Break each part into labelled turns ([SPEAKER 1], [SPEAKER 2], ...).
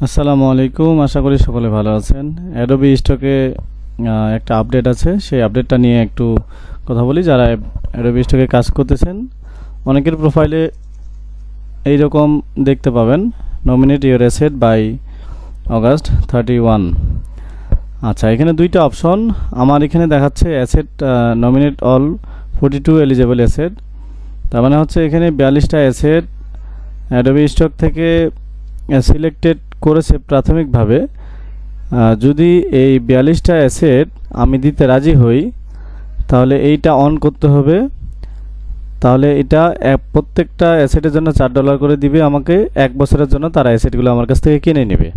[SPEAKER 1] আসসালামু আলাইকুম, আশা করি সকলে ভালো আছেন। অ্যাডোবি স্টকে একটা আপডেট আছে, সেই আপডেটটা নিয়ে একটু কথা বলি। যারা অ্যাডোবি স্টকে কাজ করতেছেন, অনেকের প্রোফাইলে এই রকম দেখতে পাবেন, nominate your asset by August 31। আচ্ছা, এখানে দুইটা অপশন আমার এখানে দেখাচ্ছে, asset nominate all 42 eligible asset. তার মানে হচ্ছে এখানে 42টা অ্যাসেট অ্যাডোবি স্টক থেকে সিলেক্টেড করেছে প্রাথমিকভাবে। যদি এই 42টা অ্যাসেট আমি দিতে রাজি হই, তাহলে এইটা অন করতে হবে। তাহলে এটা প্রত্যেকটা অ্যাসেটের জন্য $4 করে দিবে আমাকে, 1 বছরের জন্য তারা অ্যাসেটগুলো আমার কাছ থেকে কিনে নেবে।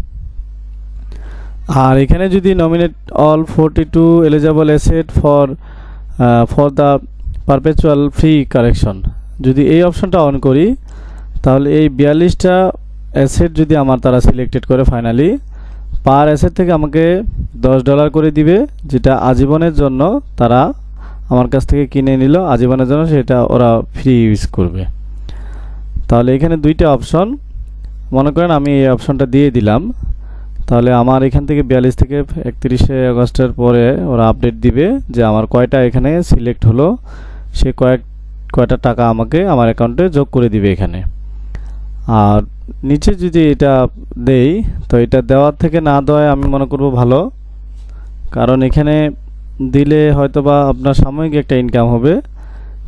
[SPEAKER 1] আর এখানে যদি nominate all 42 eligible asset for the perpetual free collection, যদি এই অপশনটা অন করি, তাহলে এই 42টা অ্যাসেট যদি আমার তারা সিলেক্টেড করে ফাইনালি, পার অ্যাসেট থেকে আমাকে $10 করে দিবে, যেটা আজীবনের জন্য তারা আমার কাছ থেকে কিনে নিল, আজীবনের জন্য সেটা ওরা ফ্রি ইউজ করবে। তাহলে এখানে দুইটা অপশন, মনে করেন আমি এই অপশনটা দিয়ে দিলাম, তাহলে আমার এখান থেকে 42 থেকে 31শে আগস্টের পরে ওরা আপডেট দিবে যে আমার কয়টা এখানে সিলেক্ট হলো, সে কয়টা টাকা আমাকে আমার অ্যাকাউন্টে যোগ করে দিবে এখানে। আর নিচে যদি এটা দেই, তো এটা দেওয়ার থেকে না দেওয়ায় আমি মনে করব ভালো, কারণ এখানে দিলে হয়তোবা আপনার সাময়িক একটা ইনকাম হবে,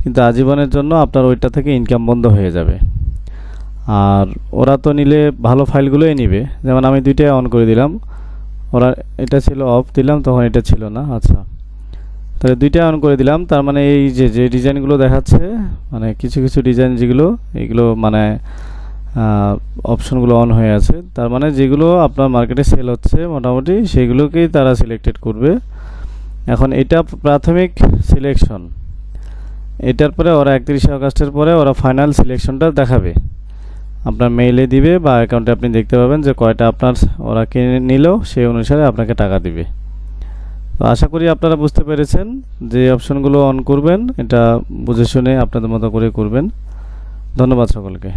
[SPEAKER 1] কিন্তু আজীবনের জন্য আপনার ওইটা থেকে ইনকাম বন্ধ হয়ে যাবে। আর ওরা তো নিলে ভালো ফাইলগুলোই নিবে, যেমন আমি দুইটাই অন করে দিলাম, ওরা এটা ছিল অফ দিলাম, তখন এটা ছিল না। আচ্ছা, তাহলে দুইটাই অন করে দিলাম। তার মানে এই যে ডিজাইনগুলো দেখাচ্ছে, মানে কিছু কিছু ডিজাইন যেগুলো, এইগুলো মানে অপশনগুলো অন হয়ে আছে, তার মানে যেগুলো আপনার মার্কেটে সেল হচ্ছে মোটামুটি সেগুলোকেই তারা সিলেক্টেড করবে। এখন এটা প্রাথমিক সিলেকশন, এটার পরে ওরা 31শে আগস্টের পরে ওরা ফাইনাল সিলেকশনটা দেখাবে, আপনার মেইলে দিবে বা অ্যাকাউন্টে আপনি দেখতে পাবেন যে কয়টা আপনার ওরা কিনে নিল, সেই অনুসারে আপনাকে টাকা দিবে। তো আশা করি আপনারা বুঝতে পেরেছেন, যে অপশনগুলো অন করবেন এটা বুঝে শুনে আপনাদের মতো করে করবেন। ধন্যবাদ সকলকে।